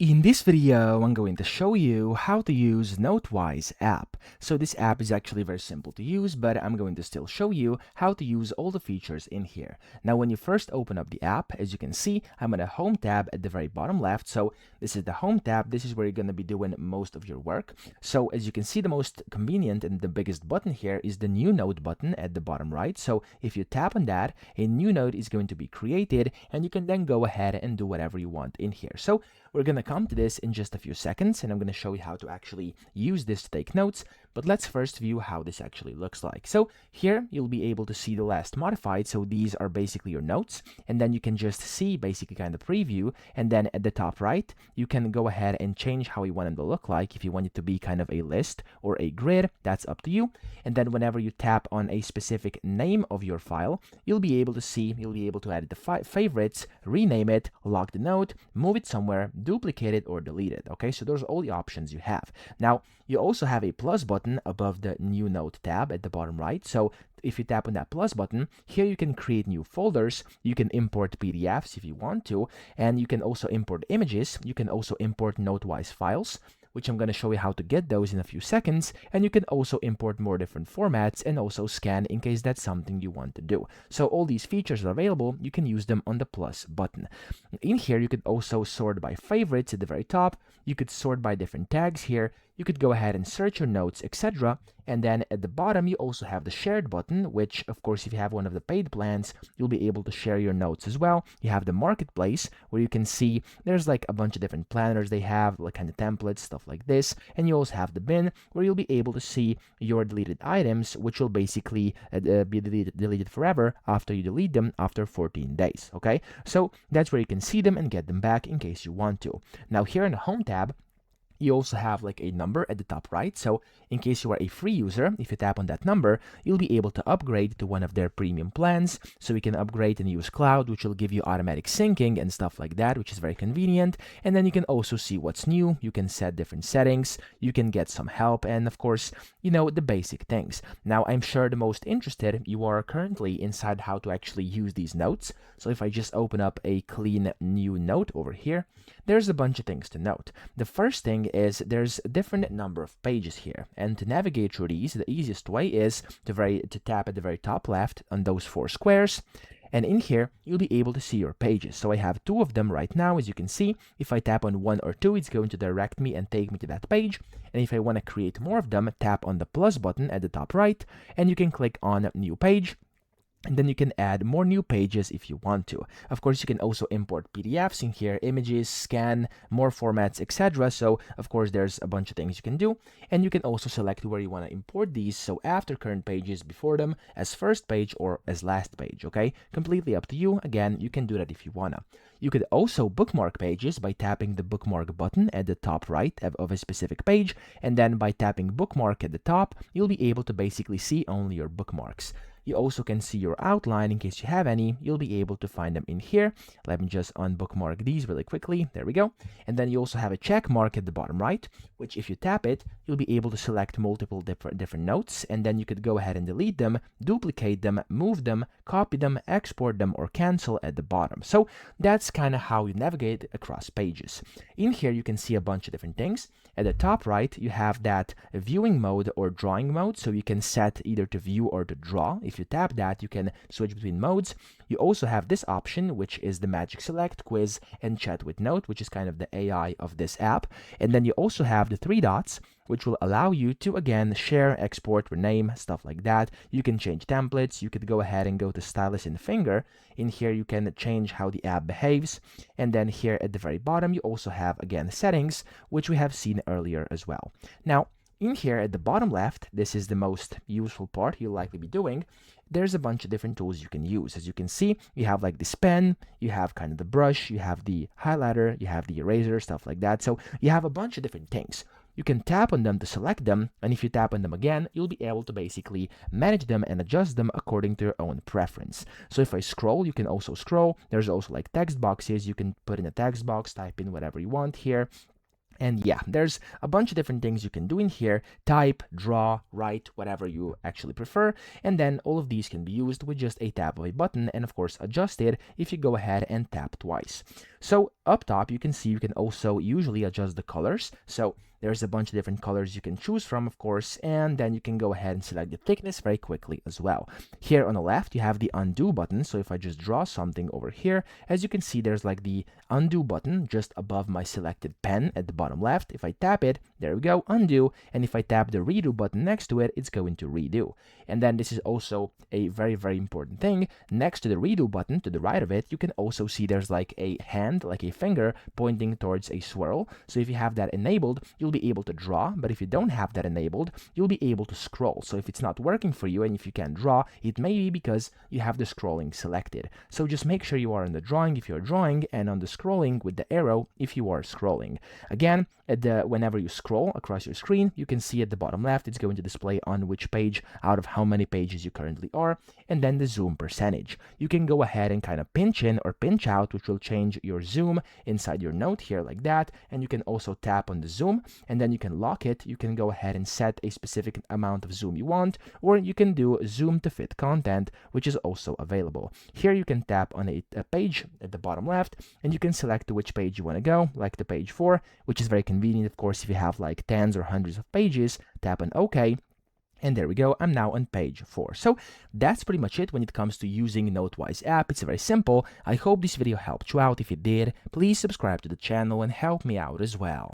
In this video, I'm going to show you how to use Notewise app. So this app is actually very simple to use, but I'm going to still show you how to use all the features in here. Now, when you first open up the app, as you can see, I'm in a home tab at the very bottom left. So this is the home tab. This is where you're going to be doing most of your work. So as you can see, the most convenient and the biggest button here is the new note button at the bottom right. So if you tap on that, a new note is going to be created and you can then go ahead and do whatever you want in here. So we're going to come to this in just a few seconds, and I'm going to show you how to actually use this to take notes, but let's first view how this actually looks like. So here, you'll be able to see the last modified, so these are basically your notes, and then you can just see basically kind of preview, and then at the top right, you can go ahead and change how you want them to look like. If you want it to be kind of a list or a grid, that's up to you, and then whenever you tap on a specific name of your file, you'll be able to add it to favorites, rename it, lock the note, move it somewhere, duplicate it, or delete it. Okay, so those are all the options you have. Now, you also have a plus button above the new note tab at the bottom right. So if you tap on that plus button, here you can create new folders, you can import PDFs if you want to, and you can also import images, you can also import Notewise files, which I'm going to show you how to get those in a few seconds, and you can also import more different formats and also scan in case that's something you want to do. So all these features are available, you can use them on the plus button. In here, you could also sort by favorites at the very top, you could sort by different tags here, you could go ahead and search your notes, etc. And then at the bottom, you also have the shared button, which of course, if you have one of the paid plans, you'll be able to share your notes as well. You have the marketplace where you can see there's like a bunch of different planners they have, like kind of templates, stuff like this. And you also have the bin where you'll be able to see your deleted items, which will basically be deleted forever after you delete them after 14 days. Okay, so that's where you can see them and get them back in case you want to. Now here in the home tab, you also have like a number at the top right, so in case you are a free user, if you tap on that number, you'll be able to upgrade to one of their premium plans, so you can upgrade and use cloud, which will give you automatic syncing and stuff like that, which is very convenient. And then you can also see what's new, you can set different settings, you can get some help, and of course, you know, the basic things. Now, I'm sure the most interested, you are currently inside how to actually use these notes. So if I just open up a clean new note over here, there's a bunch of things to note. The first thing is there's a different number of pages here, and to navigate through these, the easiest way is to tap at the very top left on those 4 squares, and in here you'll be able to see your pages. So I have 2 of them right now, as you can see. If I tap on 1 or 2, it's going to direct me and take me to that page, and if I want to create more of them, tap on the plus button at the top right, and you can click on new page. And then you can add more new pages if you want to. Of course, you can also import PDFs in here, images, scan, more formats, etc. So, of course, there's a bunch of things you can do. And you can also select where you want to import these. So, after current pages, before them, as first page or as last page, okay? Completely up to you. Again, you can do that if you want to. You could also bookmark pages by tapping the bookmark button at the top right of a specific page. And then by tapping bookmark at the top, you'll be able to basically see only your bookmarks. You also can see your outline in case you have any. You'll be able to find them in here. Let me just unbookmark these really quickly. There we go. And then you also have a check mark at the bottom right, which if you tap it, you'll be able to select multiple different notes, and then you could go ahead and delete them, duplicate them, move them, copy them, export them, or cancel at the bottom. So that's kind of how you navigate across pages. In here, you can see a bunch of different things. At the top right, you have that viewing mode or drawing mode, so you can set either to view or to draw. If you tap that, you can switch between modes. You also have this option, which is the magic select, quiz, and chat with note, which is kind of the AI of this app. And then you also have the 3 dots, which will allow you to, again, share, export, rename, stuff like that. You can change templates. You could go ahead and go to stylus and finger. In here, you can change how the app behaves. And then here at the very bottom, you also have, again, settings, which we have seen earlier as well. Now, in here at the bottom left, this is the most useful part you'll likely be doing. There's a bunch of different tools you can use. As you can see, you have like this pen, you have kind of the brush, you have the highlighter, you have the eraser, stuff like that. So you have a bunch of different things. You can tap on them to select them, and if you tap on them again, you'll be able to basically manage them and adjust them according to your own preference. So if I scroll, you can also scroll. There's also like text boxes. You can put in a text box, type in whatever you want here. And yeah, there's a bunch of different things you can do in here. Type, draw, write, whatever you actually prefer. And then all of these can be used with just a tap of a button, and of course adjusted if you go ahead and tap twice. So up top, you can see you can also usually adjust the colors. So there's a bunch of different colors you can choose from, of course, and then you can go ahead and select the thickness very quickly as well. Here on the left, you have the undo button. So if I just draw something over here, as you can see, there's like the undo button just above my selected pen at the bottom left. If I tap it, there we go, undo. And if I tap the redo button next to it, it's going to redo. And then this is also a very, very important thing. Next to the redo button, to the right of it, you can also see there's like a hand, like a finger pointing towards a swirl. So if you have that enabled, you'll be able to draw, but if you don't have that enabled, you'll be able to scroll. So if it's not working for you and if you can't draw, it may be because you have the scrolling selected. So just make sure you are on the drawing if you're drawing and on the scrolling with the arrow if you are scrolling. Again, whenever you scroll across your screen, you can see at the bottom left, it's going to display on which page out of how many pages you currently are, and then the zoom percentage. You can go ahead and kind of pinch in or pinch out, which will change your zoom inside your note here like that, and you can also tap on the zoom, and then you can lock it. You can go ahead and set a specific amount of zoom you want, or you can do zoom to fit content, which is also available. Here you can tap on a page at the bottom left, and you can select to which page you want to go, like the page 4, which is very convenient, of course, if you have like tens or hundreds of pages. Tap on OK. And there we go, I'm now on page 4. So that's pretty much it when it comes to using Notewise app. It's very simple. I hope this video helped you out. If it did, please subscribe to the channel and help me out as well.